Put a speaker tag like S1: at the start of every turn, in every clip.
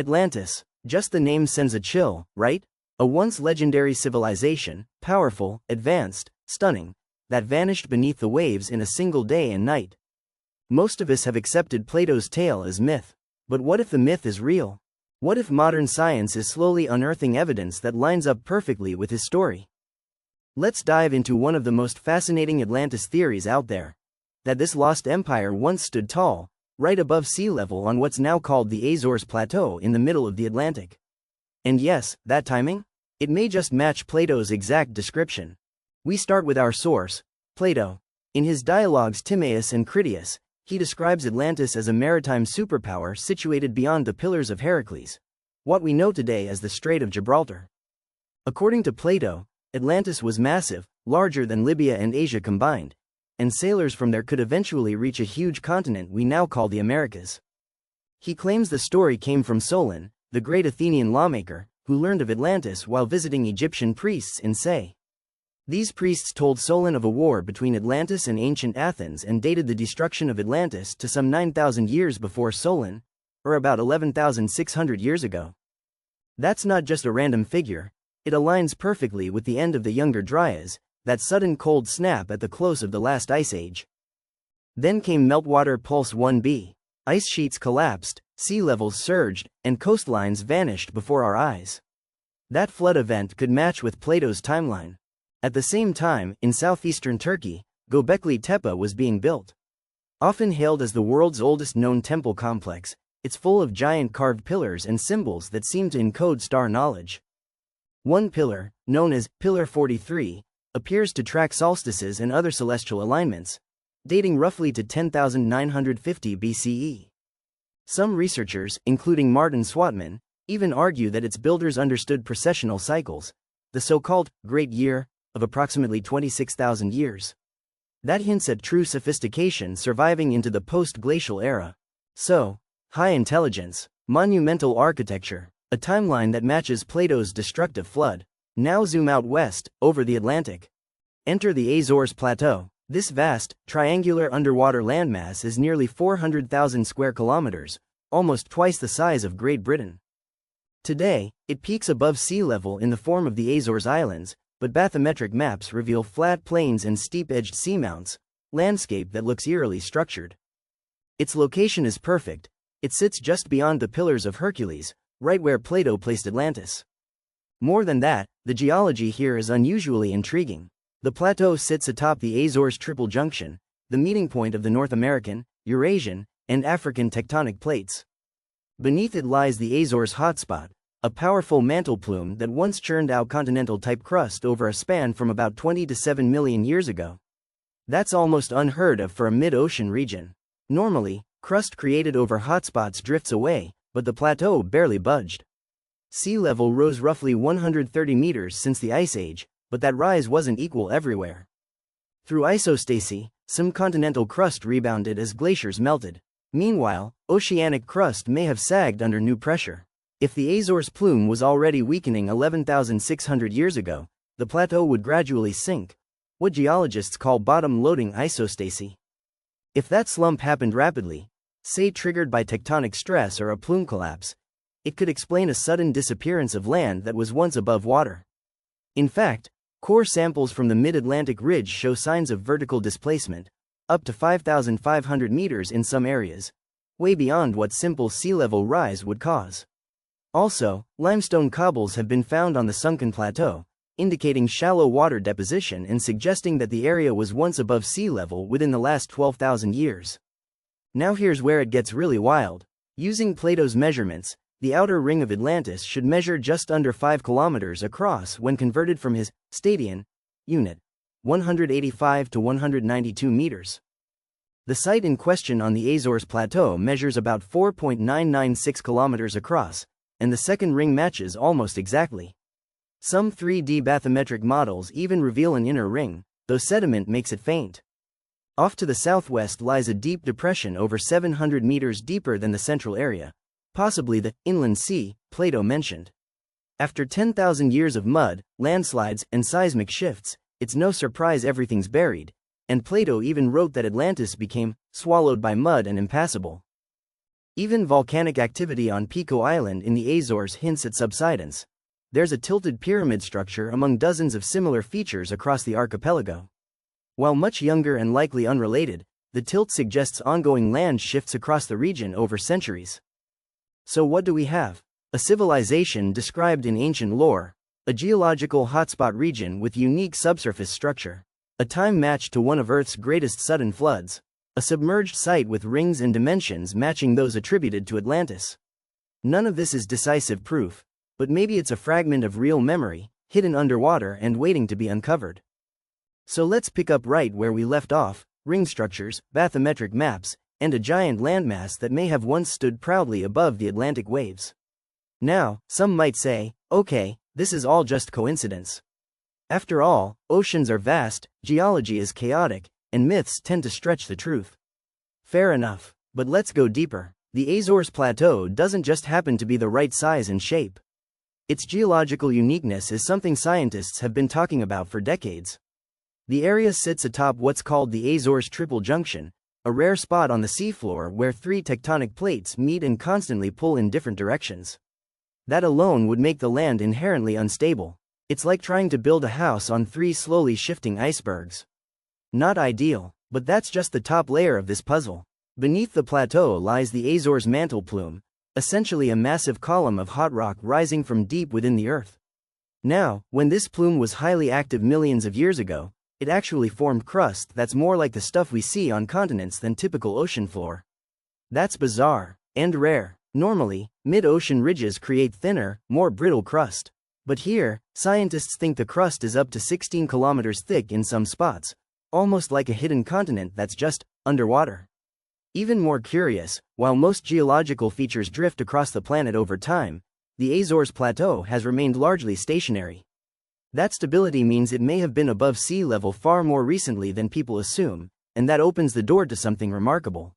S1: Atlantis. Just the name sends a chill, right? A once legendary civilization, powerful, advanced, stunning, that vanished beneath the waves in a single day and night. Most of us have accepted Plato's tale as myth. But what if the myth is real? What if modern science is slowly unearthing evidence that lines up perfectly with his story? Let's dive into one of the most fascinating Atlantis theories out there. That this lost empire once stood tall, right above sea level on what's now called the Azores Plateau in the middle of the Atlantic. And yes, that timing? It may just match Plato's exact description. We start with our source, Plato. In his dialogues Timaeus and Critias, he describes Atlantis as a maritime superpower situated beyond the Pillars of Heracles, what we know today as the Strait of Gibraltar. According to Plato, Atlantis was massive, larger than Libya and Asia combined, and sailors from there could eventually reach a huge continent we now call the Americas. He claims the story came from Solon, the great Athenian lawmaker, who learned of Atlantis while visiting Egyptian priests in Say. These priests told Solon of a war between Atlantis and ancient Athens and dated the destruction of Atlantis to some 9,000 years before Solon, or about 11,600 years ago. That's not just a random figure, it aligns perfectly with the end of the Younger Dryas, that sudden cold snap at the close of the last ice age. Then came Meltwater Pulse 1b. Ice sheets collapsed, sea levels surged, and coastlines vanished before our eyes. That flood event could match with Plato's timeline. At the same time, in southeastern Turkey, Göbekli Tepe was being built. Often hailed as the world's oldest known temple complex, it's full of giant carved pillars and symbols that seem to encode star knowledge. One pillar, known as Pillar 43, appears to track solstices and other celestial alignments, dating roughly to 10,950 BCE. Some researchers, including Martin Swartman, even argue that its builders understood precessional cycles, the so-called Great Year, of approximately 26,000 years. That hints at true sophistication surviving into the post-glacial era. So, high intelligence, monumental architecture, a timeline that matches Plato's destructive flood. Now zoom out west, over the Atlantic. Enter the Azores Plateau. This vast, triangular underwater landmass is nearly 400,000 square kilometers, almost twice the size of Great Britain. Today, it peaks above sea level in the form of the Azores Islands, but bathymetric maps reveal flat plains and steep-edged seamounts, landscape that looks eerily structured. Its location is perfect. It sits just beyond the Pillars of Hercules, right where Plato placed Atlantis. More than that, the geology here is unusually intriguing. The plateau sits atop the Azores Triple Junction, the meeting point of the North American, Eurasian, and African tectonic plates. Beneath it lies the Azores hotspot, a powerful mantle plume that once churned out continental-type crust over a span from about 20 to 7 million years ago. That's almost unheard of for a mid-ocean region. Normally, crust created over hotspots drifts away, but the plateau barely budged. Sea level rose roughly 130 meters since the Ice Age, but that rise wasn't equal everywhere. Through isostasy, some continental crust rebounded as glaciers melted. Meanwhile, oceanic crust may have sagged under new pressure. If the Azores plume was already weakening 11,600 years ago, the plateau would gradually sink, what geologists call bottom-loading isostasy. If that slump happened rapidly, say triggered by tectonic stress or a plume collapse, it could explain a sudden disappearance of land that was once above water. In fact, core samples from the mid-Atlantic ridge show signs of vertical displacement, up to 5,500 meters in some areas, way beyond what simple sea level rise would cause. Also, limestone cobbles have been found on the sunken plateau, indicating shallow water deposition and suggesting that the area was once above sea level within the last 12,000 years. Now here's where it gets really wild. Using Plato's measurements, the outer ring of Atlantis should measure just under 5 kilometers across when converted from his stadion unit, 185 to 192 meters. The site in question on the Azores Plateau measures about 4.996 kilometers across, and the second ring matches almost exactly. Some 3D bathymetric models even reveal an inner ring, though sediment makes it faint. Off to the southwest lies a deep depression over 700 meters deeper than the central area, possibly the inland sea Plato mentioned. After 10,000 years of mud, landslides, and seismic shifts, it's no surprise everything's buried, and Plato even wrote that Atlantis became swallowed by mud and impassable. Even volcanic activity on Pico Island in the Azores hints at subsidence. There's a tilted pyramid structure among dozens of similar features across the archipelago. While much younger and likely unrelated, the tilt suggests ongoing land shifts across the region over centuries. So what do we have? A civilization described in ancient lore, a geological hotspot region with unique subsurface structure, a time matched to one of Earth's greatest sudden floods, a submerged site with rings and dimensions matching those attributed to Atlantis. None of this is decisive proof, but maybe it's a fragment of real memory, hidden underwater and waiting to be uncovered. So let's pick up right where we left off: ring structures, bathymetric maps, and a giant landmass that may have once stood proudly above the Atlantic waves. Now, some might say, okay, this is all just coincidence. After all, oceans are vast, geology is chaotic, and myths tend to stretch the truth. Fair enough, but let's go deeper. The Azores Plateau doesn't just happen to be the right size and shape. Its geological uniqueness is something scientists have been talking about for decades. The area sits atop what's called the Azores Triple Junction, a rare spot on the seafloor where three tectonic plates meet and constantly pull in different directions. That alone would make the land inherently unstable. It's like trying to build a house on three slowly shifting icebergs. Not ideal, but that's just the top layer of this puzzle. Beneath the plateau lies the Azores mantle plume, essentially a massive column of hot rock rising from deep within the Earth. Now, when this plume was highly active millions of years ago, it actually formed crust that's more like the stuff we see on continents than typical ocean floor. That's bizarre, and rare. Normally, mid-ocean ridges create thinner, more brittle crust. But here, scientists think the crust is up to 16 kilometers thick in some spots, almost like a hidden continent that's just underwater. Even more curious, while most geological features drift across the planet over time, the Azores Plateau has remained largely stationary. That stability means it may have been above sea level far more recently than people assume, and that opens the door to something remarkable.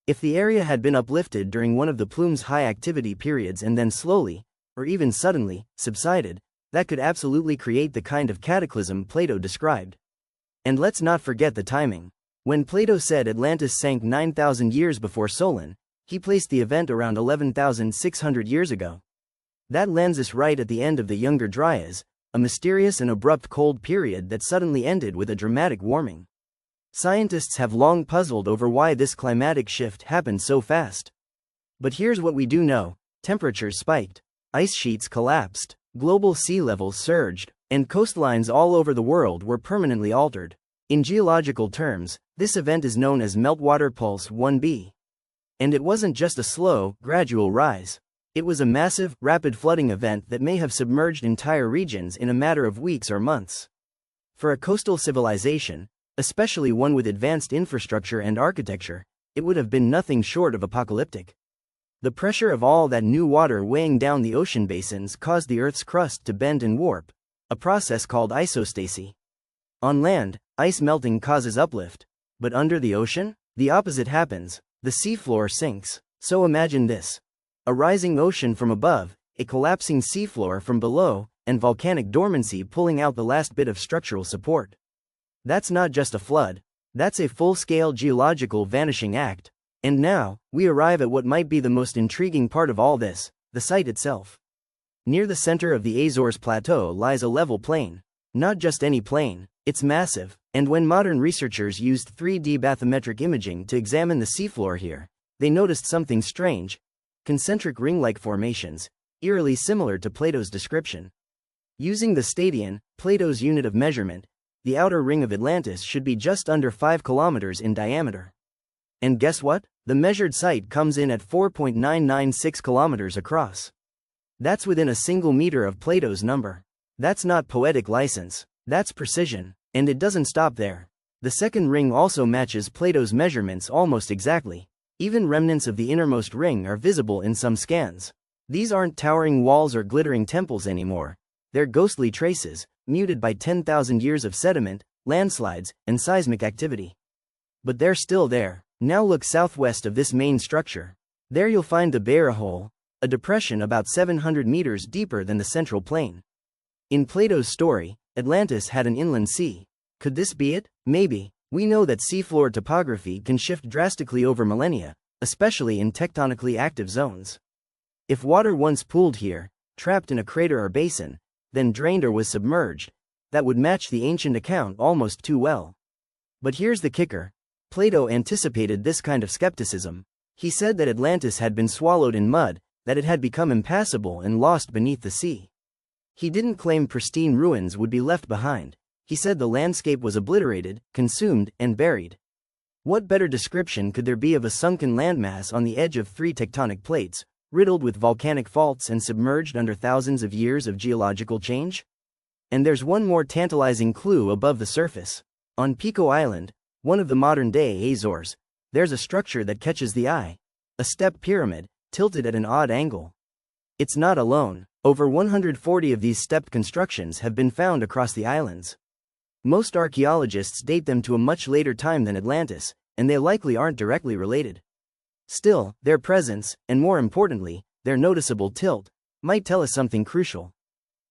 S1: If the area had been uplifted during one of the plume's high activity periods and then slowly, or even suddenly, subsided, that could absolutely create the kind of cataclysm Plato described. And let's not forget the timing. When Plato said Atlantis sank 9,000 years before Solon, he placed the event around 11,600 years ago. That lands us right at the end of the Younger Dryas, a mysterious and abrupt cold period that suddenly ended with a dramatic warming. Scientists have long puzzled over why this climatic shift happened so fast. But here's what we do know: temperatures spiked, ice sheets collapsed, global sea levels surged, and coastlines all over the world were permanently altered. In geological terms, this event is known as Meltwater Pulse 1b. And it wasn't just a slow, gradual rise. It was a massive, rapid flooding event that may have submerged entire regions in a matter of weeks or months. For a coastal civilization, especially one with advanced infrastructure and architecture, it would have been nothing short of apocalyptic. The pressure of all that new water weighing down the ocean basins caused the Earth's crust to bend and warp, a process called isostasy. On land, ice melting causes uplift, but under the ocean, the opposite happens: the seafloor sinks. So imagine this: a rising ocean from above, a collapsing seafloor from below, and volcanic dormancy pulling out the last bit of structural support. That's not just a flood, that's a full-scale geological vanishing act. And now, we arrive at what might be the most intriguing part of all this: the site itself. Near the center of the Azores Plateau lies a level plain. Not just any plain, it's massive, and when modern researchers used 3D bathymetric imaging to examine the seafloor here, they noticed something strange: concentric ring-like formations, eerily similar to Plato's description. Using the stadion, Plato's unit of measurement, the outer ring of Atlantis should be just under 5 kilometers in diameter. And guess what? The measured site comes in at 4.996 kilometers across. That's within a single meter of Plato's number. That's not poetic license, that's precision. And it doesn't stop there. The second ring also matches Plato's measurements almost exactly. Even remnants of the innermost ring are visible in some scans. These aren't towering walls or glittering temples anymore. They're ghostly traces, muted by 10,000 years of sediment, landslides, and seismic activity. But they're still there. Now look southwest of this main structure. There you'll find the Beira Hole, a depression about 700 meters deeper than the central plain. In Plato's story, Atlantis had an inland sea. Could this be it? Maybe. We know that seafloor topography can shift drastically over millennia, especially in tectonically active zones. If water once pooled here, trapped in a crater or basin, then drained or was submerged, that would match the ancient account almost too well. But here's the kicker. Plato anticipated this kind of skepticism. He said that Atlantis had been swallowed in mud, that it had become impassable and lost beneath the sea. He didn't claim pristine ruins would be left behind. He said the landscape was obliterated, consumed, and buried. What better description could there be of a sunken landmass on the edge of three tectonic plates, riddled with volcanic faults and submerged under thousands of years of geological change? And there's one more tantalizing clue above the surface. On Pico Island, one of the modern-day Azores, there's a structure that catches the eye. A step pyramid, tilted at an odd angle. It's not alone. Over 140 of these stepped constructions have been found across the islands. Most archaeologists date them to a much later time than Atlantis, and they likely aren't directly related. Still, their presence, and more importantly, their noticeable tilt, might tell us something crucial.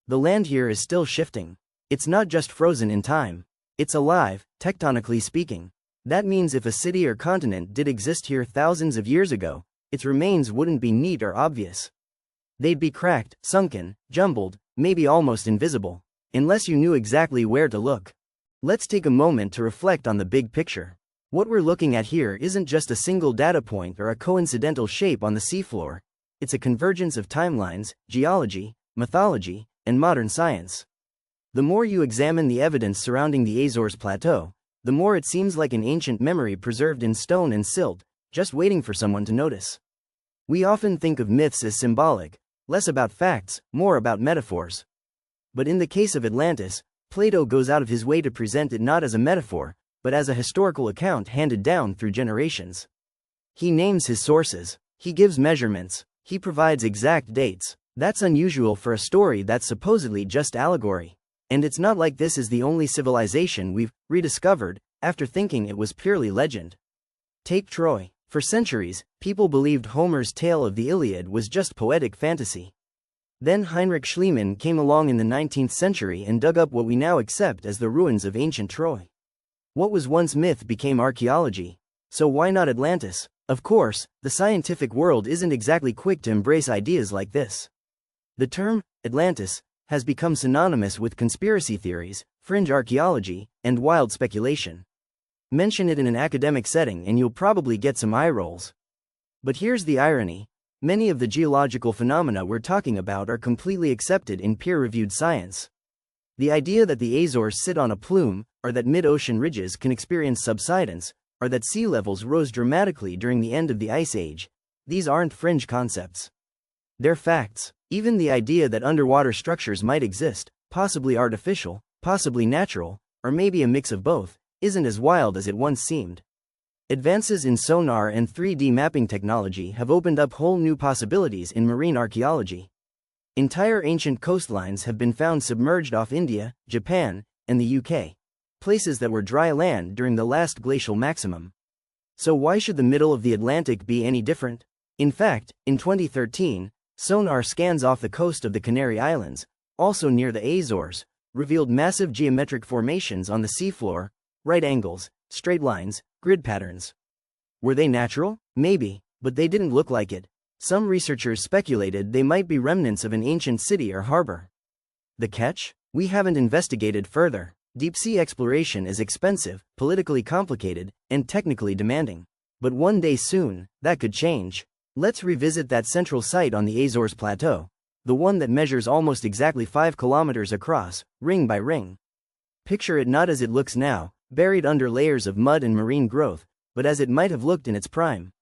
S1: The land here is still shifting. It's not just frozen in time. It's alive, tectonically speaking. That means if a city or continent did exist here thousands of years ago, its remains wouldn't be neat or obvious. They'd be cracked, sunken, jumbled, maybe almost invisible, unless you knew exactly where to look. Let's take a moment to reflect on the big picture. What we're looking at here isn't just a single data point or a coincidental shape on the seafloor. It's a convergence of timelines, geology, mythology, and modern science. The more you examine the evidence surrounding the Azores Plateau, the more it seems like an ancient memory preserved in stone and silt, just waiting for someone to notice. We often think of myths as symbolic, less about facts, more about metaphors. But in the case of Atlantis, Plato goes out of his way to present it not as a metaphor, but as a historical account handed down through generations. He names his sources, he gives measurements, he provides exact dates. That's unusual for a story that's supposedly just allegory. And it's not like this is the only civilization we've rediscovered after thinking it was purely legend. Take Troy. For centuries, people believed Homer's tale of the Iliad was just poetic fantasy. Then Heinrich Schliemann came along in the 19th century and dug up what we now accept as the ruins of ancient Troy. What was once myth became archaeology. So why not Atlantis? Of course, the scientific world isn't exactly quick to embrace ideas like this. The term, Atlantis, has become synonymous with conspiracy theories, fringe archaeology, and wild speculation. Mention it in an academic setting and you'll probably get some eye rolls. But here's the irony. Many of the geological phenomena we're talking about are completely accepted in peer-reviewed science. The idea that the Azores sit on a plume, or that mid-ocean ridges can experience subsidence, or that sea levels rose dramatically during the end of the Ice Age, these aren't fringe concepts. They're facts. Even the idea that underwater structures might exist, possibly artificial, possibly natural, or maybe a mix of both, isn't as wild as it once seemed. Advances in sonar and 3D mapping technology have opened up whole new possibilities in marine archaeology. Entire ancient coastlines have been found submerged off India, Japan, and the UK, places that were dry land during the last glacial maximum. So why should the middle of the Atlantic be any different? In fact, in 2013, sonar scans off the coast of the Canary Islands, also near the Azores, revealed massive geometric formations on the seafloor, right angles, straight lines, grid patterns. Were they natural? Maybe, but they didn't look like it. Some researchers speculated they might be remnants of an ancient city or harbor. The catch? We haven't investigated further. Deep-sea exploration is expensive, politically complicated, and technically demanding. But one day soon, that could change. Let's revisit that central site on the Azores Plateau, the one that measures almost exactly 5 kilometers across, ring by ring. Picture it not as it looks now, buried under layers of mud and marine growth, but as it might have looked in its prime.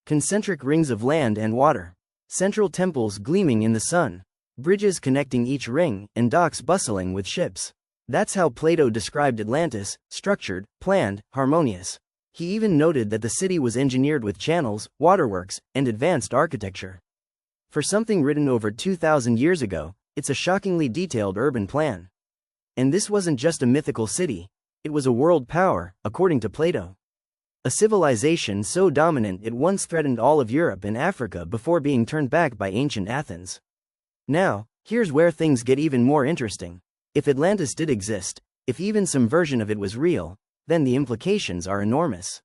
S1: Concentric rings of land and water, central temples gleaming in the sun, bridges connecting each ring, and docks bustling with ships. That's how Plato described Atlantis: structured, planned, harmonious. He even noted that the city was engineered with channels, waterworks, and advanced architecture. For something written over 2,000 years ago, it's a shockingly detailed urban plan. And this wasn't just a mythical city, it was a world power, according to Plato. A civilization so dominant it once threatened all of Europe and Africa before being turned back by ancient Athens. Now, here's where things get even more interesting. If Atlantis did exist, if even some version of it was real, then the implications are enormous.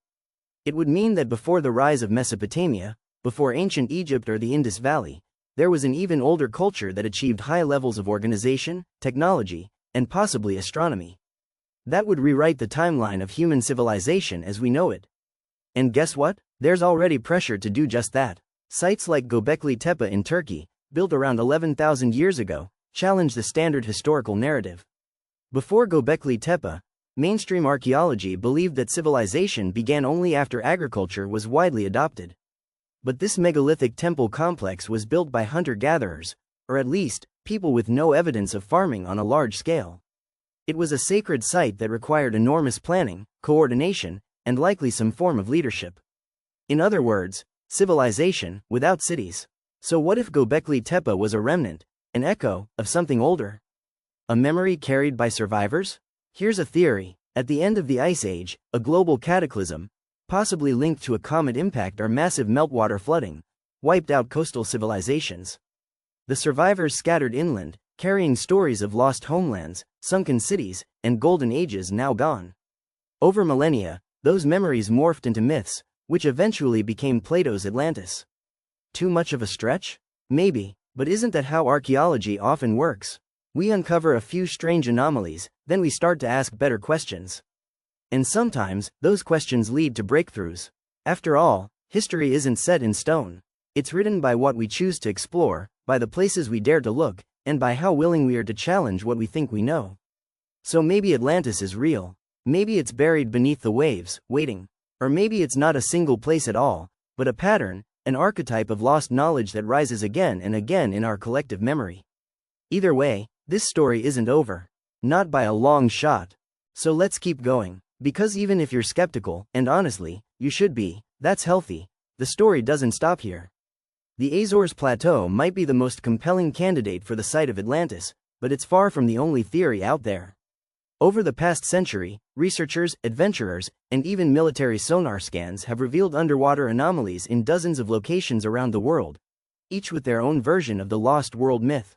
S1: It would mean that before the rise of Mesopotamia, before ancient Egypt or the Indus Valley, there was an even older culture that achieved high levels of organization, technology, and possibly astronomy. That would rewrite the timeline of human civilization as we know it. And guess what? There's already pressure to do just that. Sites like Göbekli Tepe in Turkey, built around 11,000 years ago, challenge the standard historical narrative. Before Göbekli Tepe, mainstream archaeology believed that civilization began only after agriculture was widely adopted. But this megalithic temple complex was built by hunter-gatherers, or at least, people with no evidence of farming on a large scale. It was a sacred site that required enormous planning, coordination, and likely some form of leadership. In other words, civilization without cities. So what if Göbekli Tepe was a remnant, an echo, of something older? A memory carried by survivors? Here's a theory. At the end of the Ice Age, a global cataclysm, possibly linked to a comet impact or massive meltwater flooding, wiped out coastal civilizations. The survivors scattered inland, carrying stories of lost homelands, sunken cities, and golden ages now gone. Over millennia, those memories morphed into myths, which eventually became Plato's Atlantis. Too much of a stretch? Maybe, but isn't that how archaeology often works? We uncover a few strange anomalies, then we start to ask better questions. And sometimes, those questions lead to breakthroughs. After all, history isn't set in stone. It's written by what we choose to explore, by the places we dare to look, and by how willing we are to challenge what we think we know. So maybe Atlantis is real. Maybe it's buried beneath the waves, waiting. Or maybe it's not a single place at all, but a pattern, an archetype of lost knowledge that rises again and again in our collective memory. Either way, this story isn't over. Not by a long shot. So let's keep going. Because even if you're skeptical, and honestly, you should be, that's healthy, the story doesn't stop here. The Azores Plateau might be the most compelling candidate for the site of Atlantis, but it's far from the only theory out there. Over the past century, researchers, adventurers, and even military sonar scans have revealed underwater anomalies in dozens of locations around the world, each with their own version of the lost world myth.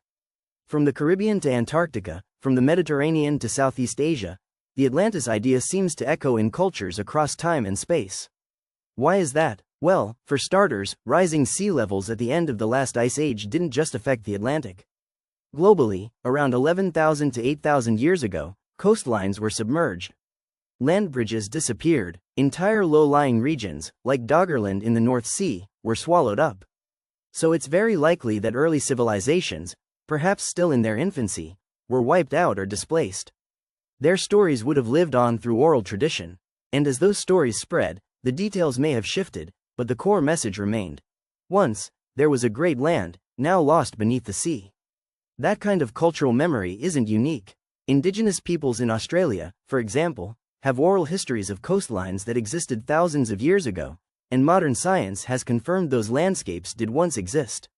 S1: From the Caribbean to Antarctica, from the Mediterranean to Southeast Asia, the Atlantis idea seems to echo in cultures across time and space. Why is that? Well, for starters, rising sea levels at the end of the last ice age didn't just affect the Atlantic. Globally, around 11,000 to 8,000 years ago, coastlines were submerged. Land bridges disappeared. Entire low-lying regions, like Doggerland in the North Sea, were swallowed up. So it's very likely that early civilizations, perhaps still in their infancy, were wiped out or displaced. Their stories would have lived on through oral tradition, and as those stories spread, the details may have shifted, but the core message remained. Once, there was a great land, now lost beneath the sea. That kind of cultural memory isn't unique. Indigenous peoples in Australia, for example, have oral histories of coastlines that existed thousands of years ago, and modern science has confirmed those landscapes did once exist.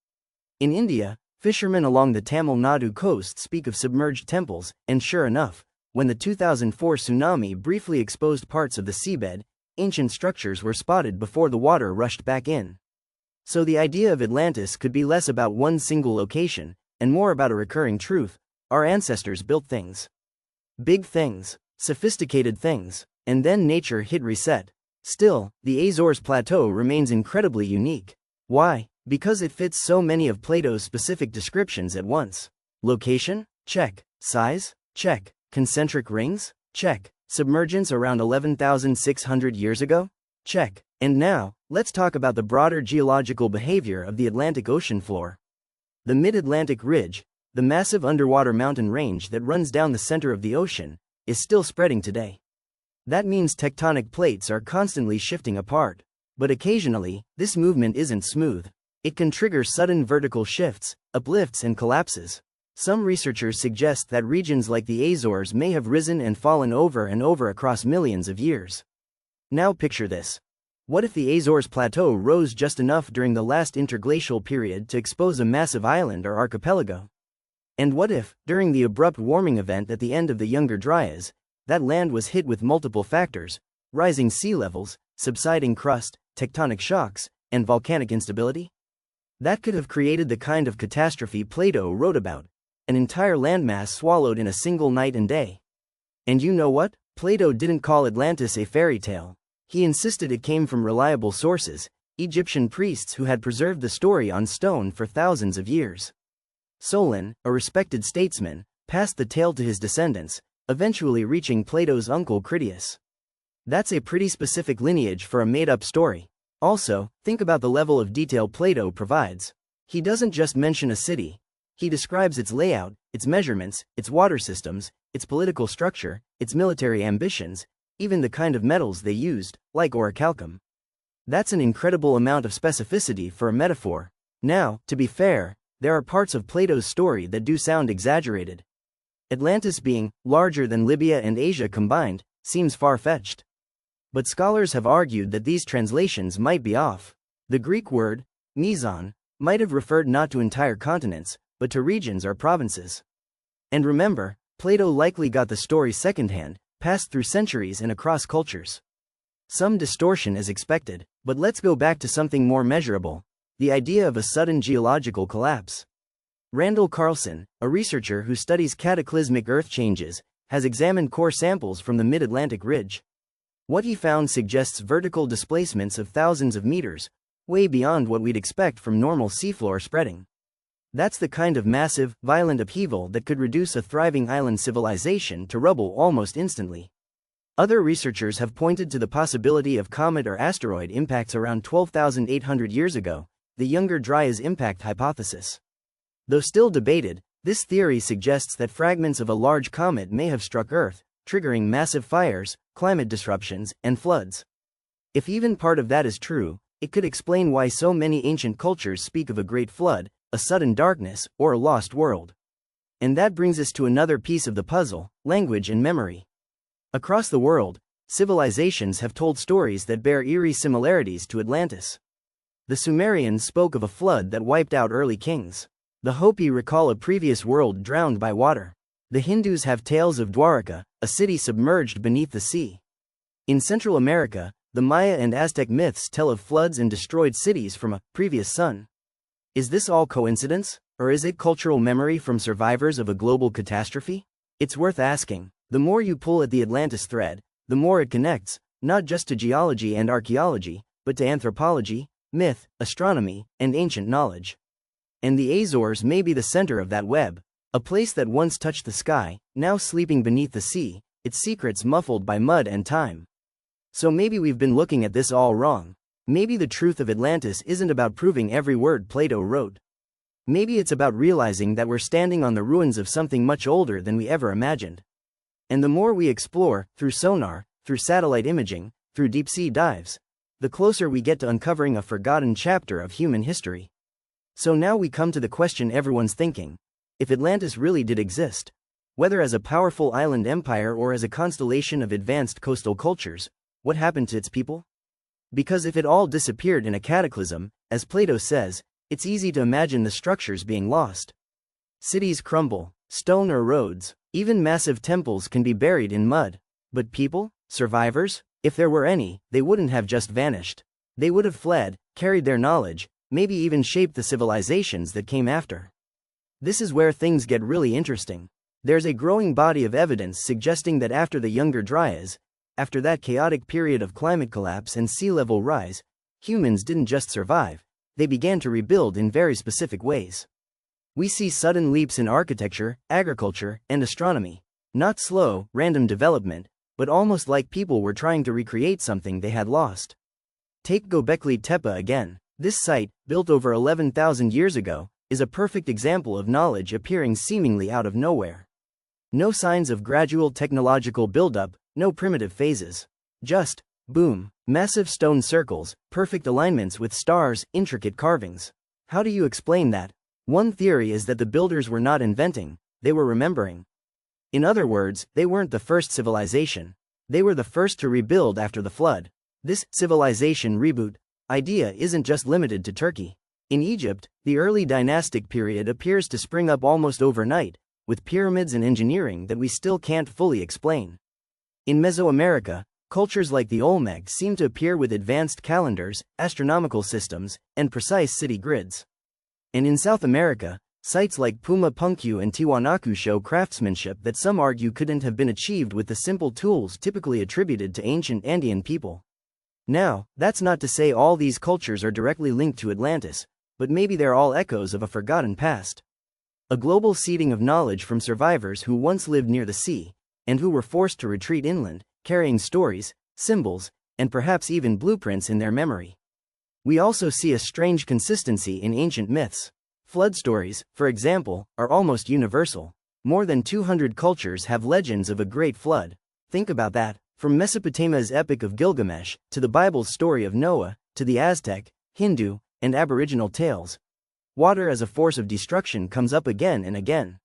S1: In India, fishermen along the Tamil Nadu coast speak of submerged temples, and sure enough, when the 2004 tsunami briefly exposed parts of the seabed, ancient structures were spotted before the water rushed back in. So the idea of Atlantis could be less about one single location, and more about a recurring truth: our ancestors built things. Big things, sophisticated things, and then nature hit reset. Still, the Azores Plateau remains incredibly unique. Why? Because it fits so many of Plato's specific descriptions at once. Location? Check. Size? Check. Concentric rings? Check. Submergence around 11,600 years ago? Check. And now, let's talk about the broader geological behavior of the Atlantic Ocean floor. The Mid-Atlantic Ridge, the massive underwater mountain range that runs down the center of the ocean, is still spreading today. That means tectonic plates are constantly shifting apart. But occasionally, this movement isn't smooth. It can trigger sudden vertical shifts, uplifts and collapses. Some researchers suggest that regions like the Azores may have risen and fallen over and over across millions of years. Now picture this. What if the Azores Plateau rose just enough during the last interglacial period to expose a massive island or archipelago? And what if, during the abrupt warming event at the end of the Younger Dryas, that land was hit with multiple factors: rising sea levels, subsiding crust, tectonic shocks, and volcanic instability? That could have created the kind of catastrophe Plato wrote about: an entire landmass swallowed in a single night and day. And you know what? Plato didn't call Atlantis a fairy tale. He insisted it came from reliable sources, Egyptian priests who had preserved the story on stone for thousands of years. Solon, a respected statesman, passed the tale to his descendants, eventually reaching Plato's uncle Critias. That's a pretty specific lineage for a made-up story. Also, think about the level of detail Plato provides. He doesn't just mention a city. He describes its layout, its measurements, its water systems, its political structure, its military ambitions, even the kind of metals they used, like orichalcum. That's an incredible amount of specificity for a metaphor. Now, to be fair, there are parts of Plato's story that do sound exaggerated. Atlantis being larger than Libya and Asia combined seems far-fetched. But scholars have argued that these translations might be off. The Greek word, meson, might have referred not to entire continents, but to regions or provinces. And remember, Plato likely got the story secondhand, passed through centuries and across cultures. Some distortion is expected, but let's go back to something more measurable: the idea of a sudden geological collapse. Randall Carlson, a researcher who studies cataclysmic earth changes, has examined core samples from the mid-Atlantic ridge. What he found suggests vertical displacements of thousands of meters, way beyond what we'd expect from normal seafloor spreading. That's the kind of massive, violent upheaval that could reduce a thriving island civilization to rubble almost instantly. Other researchers have pointed to the possibility of comet or asteroid impacts around 12,800 years ago, the Younger Dryas impact hypothesis. Though still debated, this theory suggests that fragments of a large comet may have struck Earth, triggering massive fires, climate disruptions, and floods. If even part of that is true, it could explain why so many ancient cultures speak of a great flood, a sudden darkness, or a lost world. And that brings us to another piece of the puzzle: language and memory. Across the world, civilizations have told stories that bear eerie similarities to Atlantis. The Sumerians spoke of a flood that wiped out early kings. The Hopi recall a previous world drowned by water. The Hindus have tales of Dwaraka, a city submerged beneath the sea. In Central America, the Maya and Aztec myths tell of floods and destroyed cities from a previous sun. Is this all coincidence, or is it cultural memory from survivors of a global catastrophe? It's worth asking. The more you pull at the Atlantis thread, the more it connects, not just to geology and archaeology, but to anthropology, myth, astronomy, and ancient knowledge. And the Azores may be the center of that web, a place that once touched the sky, now sleeping beneath the sea, its secrets muffled by mud and time. So maybe we've been looking at this all wrong. Maybe the truth of Atlantis isn't about proving every word Plato wrote. Maybe it's about realizing that we're standing on the ruins of something much older than we ever imagined. And the more we explore, through sonar, through satellite imaging, through deep-sea dives, the closer we get to uncovering a forgotten chapter of human history. So now we come to the question everyone's thinking: if Atlantis really did exist, whether as a powerful island empire or as a constellation of advanced coastal cultures, what happened to its people? Because if it all disappeared in a cataclysm, as Plato says, it's easy to imagine the structures being lost. Cities crumble, stone or roads, even massive temples can be buried in mud. But people, survivors, if there were any, they wouldn't have just vanished. They would have fled, carried their knowledge, maybe even shaped the civilizations that came after. This is where things get really interesting. There's a growing body of evidence suggesting that after the Younger Dryas, after that chaotic period of climate collapse and sea level rise, humans didn't just survive, they began to rebuild in very specific ways. We see sudden leaps in architecture, agriculture, and astronomy. Not slow, random development, but almost like people were trying to recreate something they had lost. Take Göbekli Tepe again. This site, built over 11,000 years ago, is a perfect example of knowledge appearing seemingly out of nowhere. No signs of gradual technological buildup, no primitive phases. Just, boom, massive stone circles, perfect alignments with stars, intricate carvings. How do you explain that? One theory is that the builders were not inventing, they were remembering. In other words, they weren't the first civilization. They were the first to rebuild after the flood. This civilization reboot idea isn't just limited to Turkey. In Egypt, the early dynastic period appears to spring up almost overnight, with pyramids and engineering that we still can't fully explain. In Mesoamerica, cultures like the Olmec seem to appear with advanced calendars, astronomical systems, and precise city grids. And in South America, sites like Puma Punku and Tiwanaku show craftsmanship that some argue couldn't have been achieved with the simple tools typically attributed to ancient Andean people. Now, that's not to say all these cultures are directly linked to Atlantis, but maybe they're all echoes of a forgotten past. A global seeding of knowledge from survivors who once lived near the sea, and who were forced to retreat inland, carrying stories, symbols, and perhaps even blueprints in their memory. We also see a strange consistency in ancient myths. Flood stories, for example, are almost universal. More than 200 cultures have legends of a great flood. Think about that. From Mesopotamia's Epic of Gilgamesh, to the Bible's story of Noah, to the Aztec, Hindu, and Aboriginal tales, water as a force of destruction comes up again and again.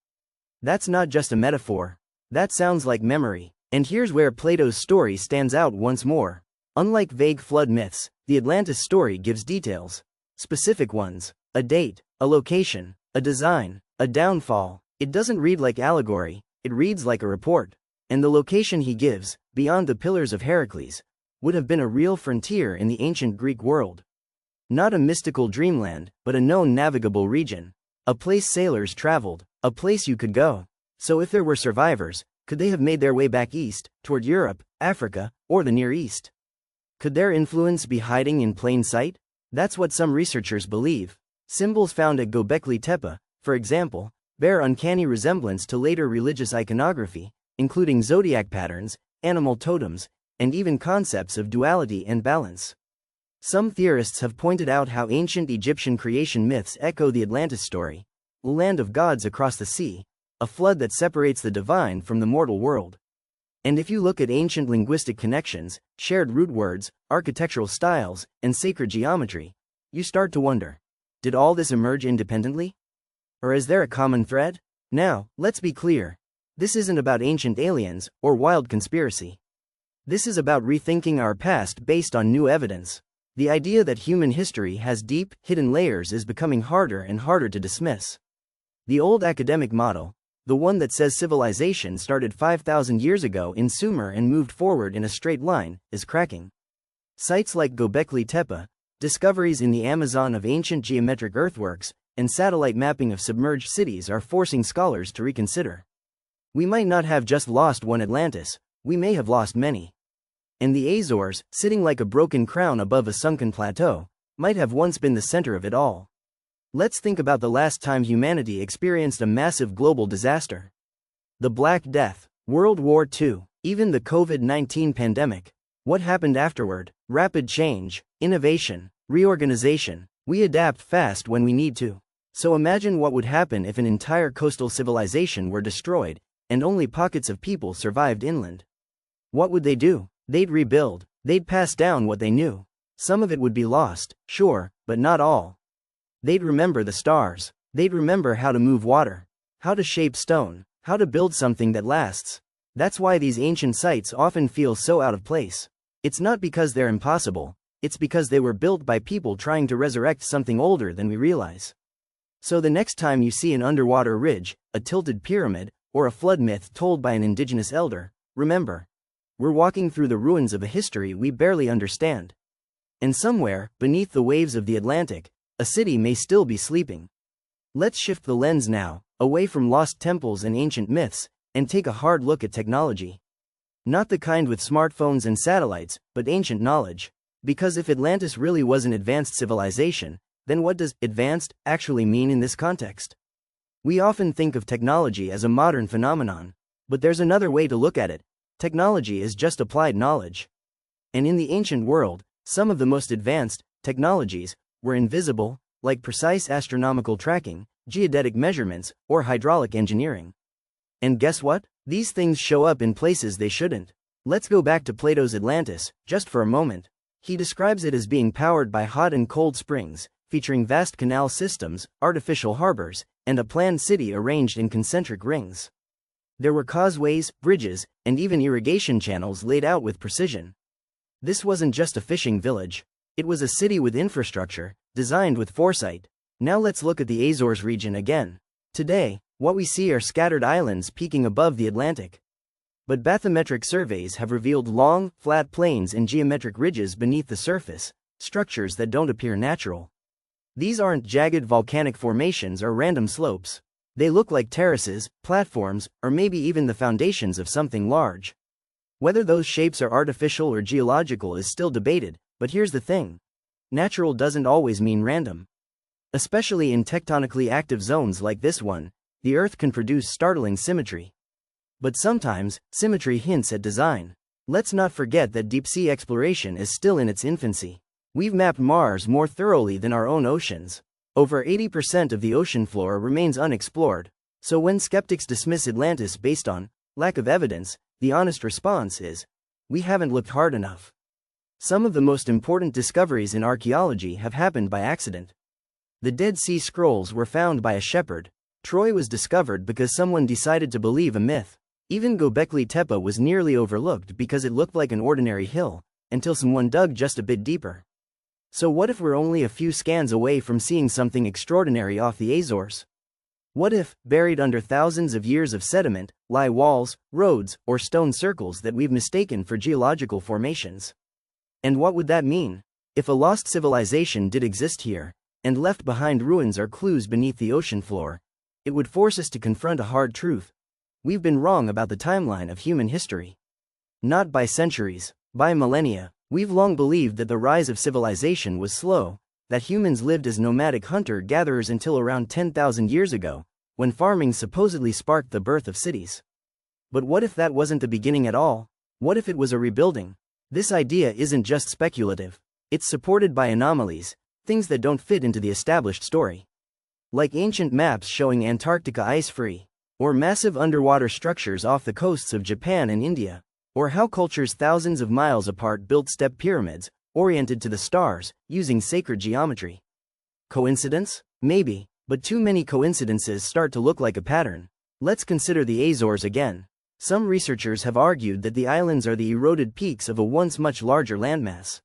S1: That's not just a metaphor. That sounds like memory. And here's where Plato's story stands out once more. Unlike vague flood myths, the Atlantis story gives details. Specific ones. A date, a location, a design, a downfall. It doesn't read like allegory, it reads like a report. And the location he gives, beyond the Pillars of Heracles, would have been a real frontier in the ancient Greek world. Not a mystical dreamland, but a known navigable region. A place sailors traveled, a place you could go. So if there were survivors, could they have made their way back east, toward Europe, Africa, or the Near East? Could their influence be hiding in plain sight? That's what some researchers believe. Symbols found at Göbekli Tepe, for example, bear uncanny resemblance to later religious iconography, including zodiac patterns, animal totems, and even concepts of duality and balance. Some theorists have pointed out how ancient Egyptian creation myths echo the Atlantis story, a land of gods across the sea, a flood that separates the divine from the mortal world. And if you look at ancient linguistic connections, shared root words, architectural styles, and sacred geometry, you start to wonder, did all this emerge independently? Or is there a common thread? Now, let's be clear. This isn't about ancient aliens or wild conspiracy. This is about rethinking our past based on new evidence. The idea that human history has deep, hidden layers is becoming harder and harder to dismiss. The old academic model, the one that says civilization started 5,000 years ago in Sumer and moved forward in a straight line, is cracking. Sites like Göbekli Tepe, discoveries in the Amazon of ancient geometric earthworks, and satellite mapping of submerged cities are forcing scholars to reconsider. We might not have just lost one Atlantis, we may have lost many. And the Azores, sitting like a broken crown above a sunken plateau, might have once been the center of it all. Let's think about the last time humanity experienced a massive global disaster. The Black Death, World War II, even the COVID-19 pandemic. What happened afterward? Rapid change, innovation, reorganization. We adapt fast when we need to. So imagine what would happen if an entire coastal civilization were destroyed, and only pockets of people survived inland. What would they do? They'd rebuild, they'd pass down what they knew. Some of it would be lost, sure, but not all. They'd remember the stars, they'd remember how to move water, how to shape stone, how to build something that lasts. That's why these ancient sites often feel so out of place. It's not because they're impossible, it's because they were built by people trying to resurrect something older than we realize. So the next time you see an underwater ridge, a tilted pyramid, or a flood myth told by an indigenous elder, remember, we're walking through the ruins of a history we barely understand. And somewhere, beneath the waves of the Atlantic, a city may still be sleeping. Let's shift the lens now, away from lost temples and ancient myths, and take a hard look at technology. Not the kind with smartphones and satellites, but ancient knowledge. Because if Atlantis really was an advanced civilization, then what does advanced actually mean in this context? We often think of technology as a modern phenomenon, but there's another way to look at it. Technology is just applied knowledge. And in the ancient world, some of the most advanced technologies were invisible, like precise astronomical tracking, geodetic measurements, or hydraulic engineering. And guess what? These things show up in places they shouldn't. Let's go back to Plato's Atlantis, just for a moment. He describes it as being powered by hot and cold springs, featuring vast canal systems, artificial harbors, and a planned city arranged in concentric rings. There were causeways, bridges, and even irrigation channels laid out with precision. This wasn't just a fishing village. It was a city with infrastructure, designed with foresight. Now let's look at the Azores region again. Today, what we see are scattered islands peaking above the Atlantic. But bathymetric surveys have revealed long, flat plains and geometric ridges beneath the surface, structures that don't appear natural. These aren't jagged volcanic formations or random slopes. They look like terraces, platforms, or maybe even the foundations of something large. Whether those shapes are artificial or geological is still debated, But here's the thing. Natural doesn't always mean random. Especially in tectonically active zones like this one, the Earth can produce startling symmetry. But sometimes, symmetry hints at design. Let's not forget that deep-sea exploration is still in its infancy. We've mapped Mars more thoroughly than our own oceans. Over 80% of the ocean floor remains unexplored. So when skeptics dismiss Atlantis based on lack of evidence, the honest response is, we haven't looked hard enough. Some of the most important discoveries in archaeology have happened by accident. The Dead Sea Scrolls were found by a shepherd. Troy was discovered because someone decided to believe a myth. Even Göbekli Tepe was nearly overlooked because it looked like an ordinary hill, until someone dug just a bit deeper. So what if we're only a few scans away from seeing something extraordinary off the Azores? What if, buried under thousands of years of sediment, lie walls, roads, or stone circles that we've mistaken for geological formations? And what would that mean? If a lost civilization did exist here, and left behind ruins or clues beneath the ocean floor, it would force us to confront a hard truth. We've been wrong about the timeline of human history. Not by centuries, by millennia. We've long believed that the rise of civilization was slow, that humans lived as nomadic hunter-gatherers until around 10,000 years ago, when farming supposedly sparked the birth of cities. But what if that wasn't the beginning at all? What if it was a rebuilding? This idea isn't just speculative. It's supported by anomalies, things that don't fit into the established story. Like ancient maps showing Antarctica ice-free, or massive underwater structures off the coasts of Japan and India, or how cultures thousands of miles apart built step pyramids, oriented to the stars, using sacred geometry. Coincidence? Maybe, but too many coincidences start to look like a pattern. Let's consider the Azores again. Some researchers have argued that the islands are the eroded peaks of a once much larger landmass.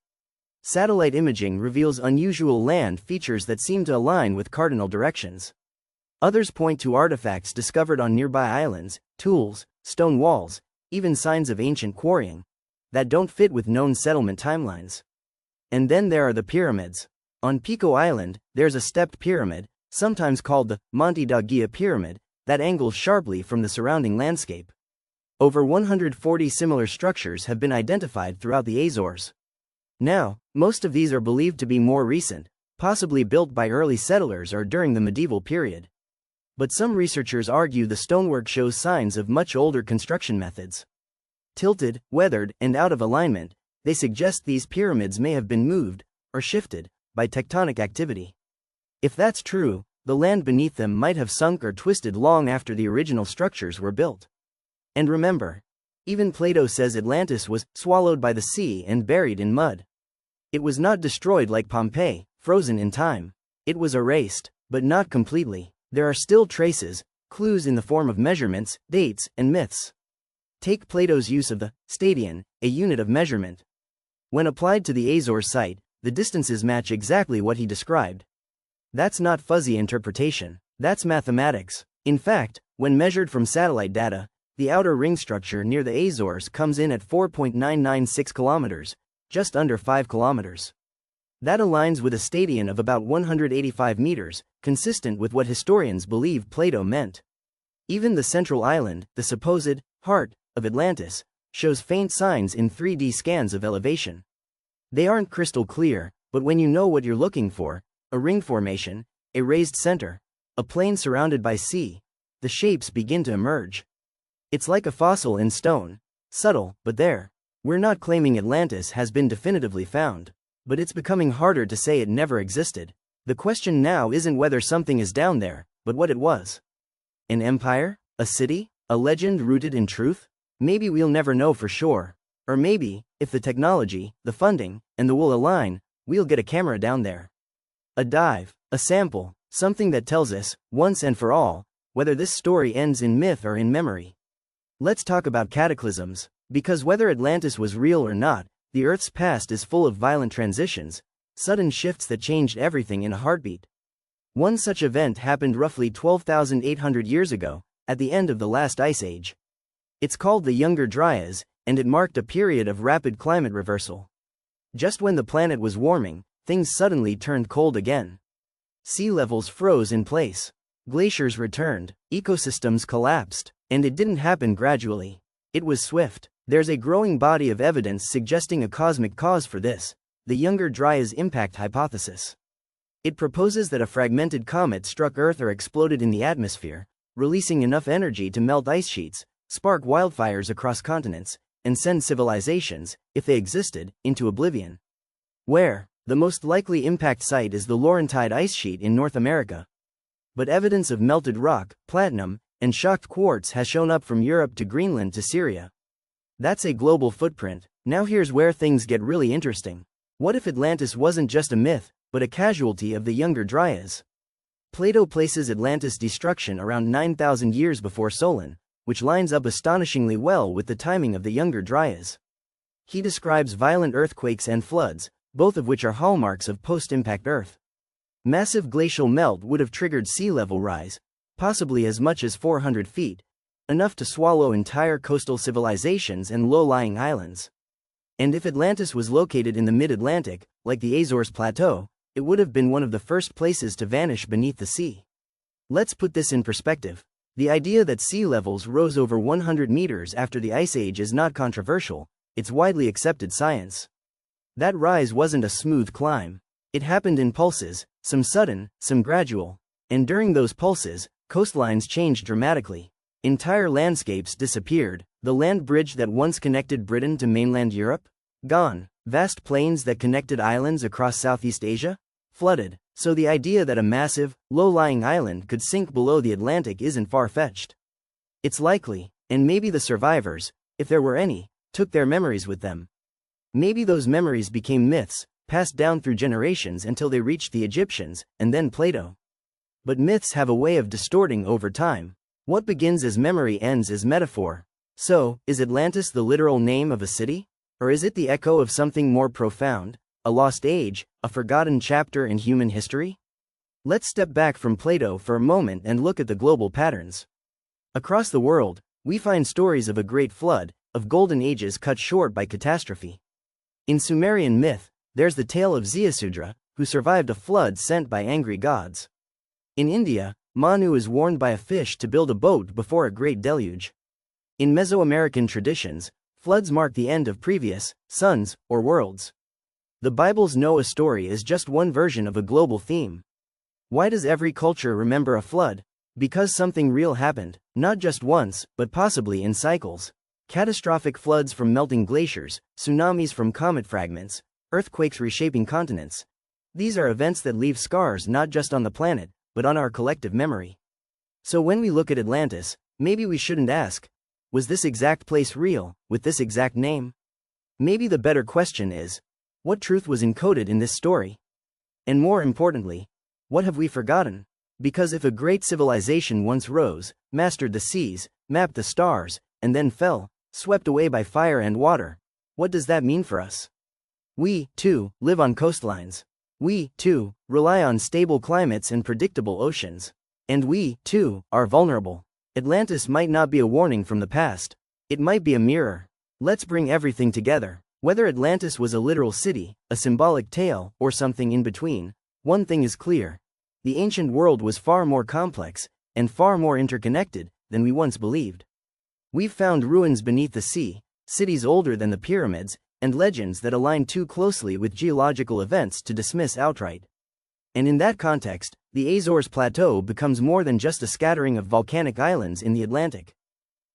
S1: Satellite imaging reveals unusual land features that seem to align with cardinal directions. Others point to artifacts discovered on nearby islands, tools, stone walls, even signs of ancient quarrying, that don't fit with known settlement timelines. And then there are the pyramids. On Pico Island, there's a stepped pyramid, sometimes called the Monte da Gia Pyramid, that angles sharply from the surrounding landscape. Over 140 similar structures have been identified throughout the Azores. Now, most of these are believed to be more recent, possibly built by early settlers or during the medieval period. But some researchers argue the stonework shows signs of much older construction methods. Tilted, weathered, and out of alignment, they suggest these pyramids may have been moved, or shifted, by tectonic activity. If that's true, the land beneath them might have sunk or twisted long after the original structures were built. And remember, even Plato says Atlantis was swallowed by the sea and buried in mud. It was not destroyed like Pompeii, frozen in time. It was erased, but not completely. There are still traces, clues in the form of measurements, dates, and myths. Take Plato's use of the stadion, a unit of measurement. When applied to the Azores site, the distances match exactly what he described. That's not fuzzy interpretation, that's mathematics. In fact, when measured from satellite data, the outer ring structure near the Azores comes in at 4.996 kilometers, just under 5 kilometers. That aligns with a stadion of about 185 meters, consistent with what historians believe Plato meant. Even the central island, the supposed heart of Atlantis, shows faint signs in 3D scans of elevation. They aren't crystal clear, but when you know what you're looking for, a ring formation, a raised center, a plain surrounded by sea, the shapes begin to emerge. It's like a fossil in stone, subtle, but there. We're not claiming Atlantis has been definitively found, but it's becoming harder to say it never existed. The question now isn't whether something is down there, but what it was. An empire? A city? A legend rooted in truth? Maybe we'll never know for sure. Or maybe, if the technology, the funding, and the will align, we'll get a camera down there. A dive, a sample, something that tells us, once and for all, whether this story ends in myth or in memory. Let's talk about cataclysms, because whether Atlantis was real or not, the Earth's past is full of violent transitions, sudden shifts that changed everything in a heartbeat. One such event happened roughly 12,800 years ago, at the end of the last ice age. It's called the Younger Dryas, and it marked a period of rapid climate reversal. Just when the planet was warming, things suddenly turned cold again. Sea levels froze in place. Glaciers returned, ecosystems collapsed, and it didn't happen gradually. It was swift. There's a growing body of evidence suggesting a cosmic cause for this, the Younger Dryas impact hypothesis. It proposes that a fragmented comet struck Earth or exploded in the atmosphere, releasing enough energy to melt ice sheets, spark wildfires across continents, and send civilizations, if they existed, into oblivion. Where? The most likely impact site is the Laurentide ice sheet in North America. But evidence of melted rock, platinum, and shocked quartz has shown up from Europe to Greenland to Syria. That's a global footprint. Now here's where things get really interesting. What if Atlantis wasn't just a myth, but a casualty of the Younger Dryas? Plato places Atlantis' destruction around 9,000 years before Solon, which lines up astonishingly well with the timing of the Younger Dryas. He describes violent earthquakes and floods, both of which are hallmarks of post-impact Earth. Massive glacial melt would have triggered sea level rise, possibly as much as 400 feet, enough to swallow entire coastal civilizations and low-lying islands. And if Atlantis was located in the mid-Atlantic, like the Azores Plateau, it would have been one of the first places to vanish beneath the sea. Let's put this in perspective. The idea that sea levels rose over 100 meters after the Ice Age is not controversial, it's widely accepted science. That rise wasn't a smooth climb. It happened in pulses, some sudden, some gradual. And during those pulses, coastlines changed dramatically. Entire landscapes disappeared. The land bridge that once connected Britain to mainland Europe? Gone. Vast plains that connected islands across Southeast Asia? Flooded. So the idea that a massive, low-lying island could sink below the Atlantic isn't far-fetched. It's likely, and maybe the survivors, if there were any, took their memories with them. Maybe those memories became myths, passed down through generations until they reached the Egyptians, and then Plato. But myths have a way of distorting over time. What begins as memory ends as metaphor. So, is Atlantis the literal name of a city? Or is it the echo of something more profound? A lost age, a forgotten chapter in human history? Let's step back from Plato for a moment and look at the global patterns. Across the world, we find stories of a great flood, of golden ages cut short by catastrophe. In Sumerian myth, there's the tale of Ziusudra, who survived a flood sent by angry gods. In India, Manu is warned by a fish to build a boat before a great deluge. In Mesoamerican traditions, floods mark the end of previous suns or worlds. The Bible's Noah story is just one version of a global theme. Why does every culture remember a flood? Because something real happened, not just once, but possibly in cycles. Catastrophic floods from melting glaciers, tsunamis from comet fragments, earthquakes reshaping continents. These are events that leave scars not just on the planet, but on our collective memory. So when we look at Atlantis, maybe we shouldn't ask, was this exact place real, with this exact name? Maybe the better question is, what truth was encoded in this story? And more importantly, what have we forgotten? Because if a great civilization once rose, mastered the seas, mapped the stars, and then fell, swept away by fire and water, what does that mean for us? We, too, live on coastlines. We, too, rely on stable climates and predictable oceans. And we, too, are vulnerable. Atlantis might not be a warning from the past. It might be a mirror. Let's bring everything together. Whether Atlantis was a literal city, a symbolic tale, or something in between, one thing is clear. The ancient world was far more complex, and far more interconnected, than we once believed. We've found ruins beneath the sea, cities older than the pyramids, and legends that align too closely with geological events to dismiss outright. And in that context, the Azores Plateau becomes more than just a scattering of volcanic islands in the Atlantic.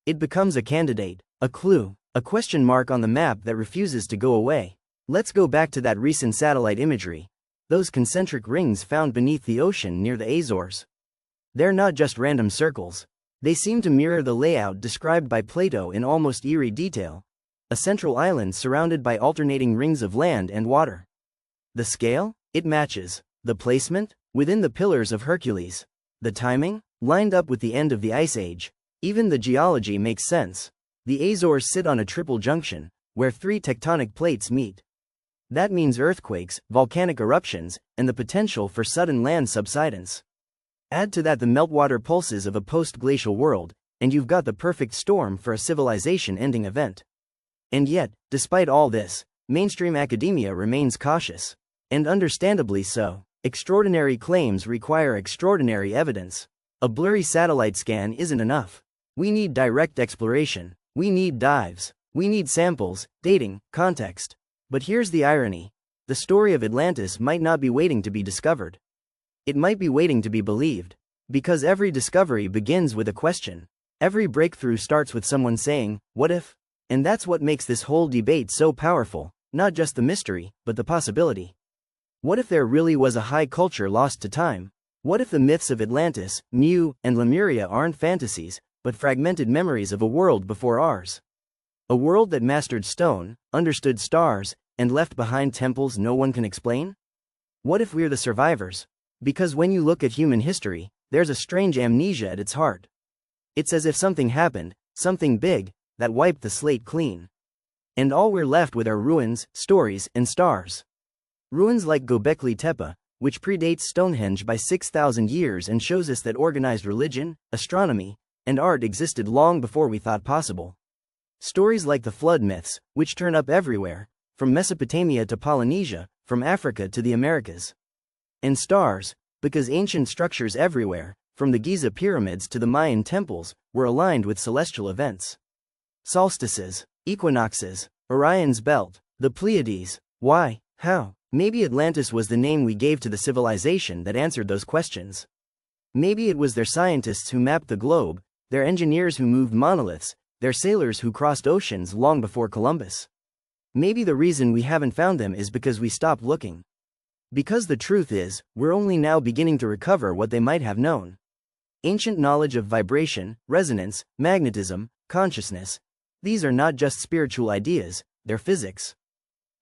S1: It becomes a candidate, a clue, a question mark on the map that refuses to go away. Let's go back to that recent satellite imagery. Those concentric rings found beneath the ocean near the Azores. They're not just random circles. They seem to mirror the layout described by Plato in almost eerie detail. A central island surrounded by alternating rings of land and water. The scale? It matches. The placement? Within the Pillars of Hercules. The timing? Lined up with the end of the Ice Age. Even the geology makes sense. The Azores sit on a triple junction, where three tectonic plates meet. That means earthquakes, volcanic eruptions, and the potential for sudden land subsidence. Add to that the meltwater pulses of a post-glacial world, and you've got the perfect storm for a civilization-ending event. And yet, despite all this, mainstream academia remains cautious. And understandably so. Extraordinary claims require extraordinary evidence. A blurry satellite scan isn't enough. We need direct exploration. We need dives. We need samples, dating, context. But here's the irony. the story of Atlantis might not be waiting to be discovered. It might be waiting to be believed. Because every discovery begins with a question. Every breakthrough starts with someone saying, "What if?" And that's what makes this whole debate so powerful, not just the mystery, but the possibility. What if there really was a high culture lost to time? What if the myths of Atlantis, Mu, and Lemuria aren't fantasies, but fragmented memories of a world before ours? A world that mastered stone, understood stars, and left behind temples no one can explain? What if we're the survivors? Because when you look at human history, there's a strange amnesia at its heart. It's as if something happened, something big, that wiped the slate clean. And all we're left with are ruins, stories, and stars. Ruins like Göbekli Tepe, which predates Stonehenge by 6,000 years and shows us that organized religion, astronomy, and art existed long before we thought possible. Stories like the flood myths, which turn up everywhere, from Mesopotamia to Polynesia, from Africa to the Americas. And stars, because ancient structures everywhere, from the Giza pyramids to the Mayan temples, were aligned with celestial events. Solstices, equinoxes, Orion's belt, the Pleiades. Why? How? Maybe Atlantis was the name we gave to the civilization that answered those questions. Maybe it was their scientists who mapped the globe, their engineers who moved monoliths, their sailors who crossed oceans long before Columbus. Maybe the reason we haven't found them is because we stopped looking. Because the truth is, we're only now beginning to recover what they might have known. Ancient knowledge of vibration, resonance, magnetism, consciousness. These are not just spiritual ideas, they're physics.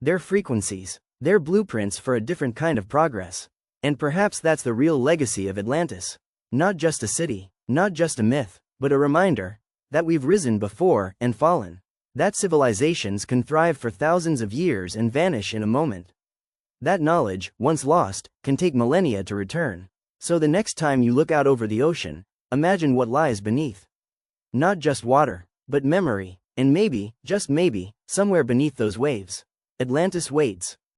S1: They're frequencies. They're blueprints for a different kind of progress. And perhaps that's the real legacy of Atlantis. Not just a city, not just a myth, but a reminder that we've risen before and fallen. That civilizations can thrive for thousands of years and vanish in a moment. That knowledge, once lost, can take millennia to return. So the next time you look out over the ocean, imagine what lies beneath. Not just water, but memory, and maybe, just maybe, somewhere beneath those waves, Atlantis waits.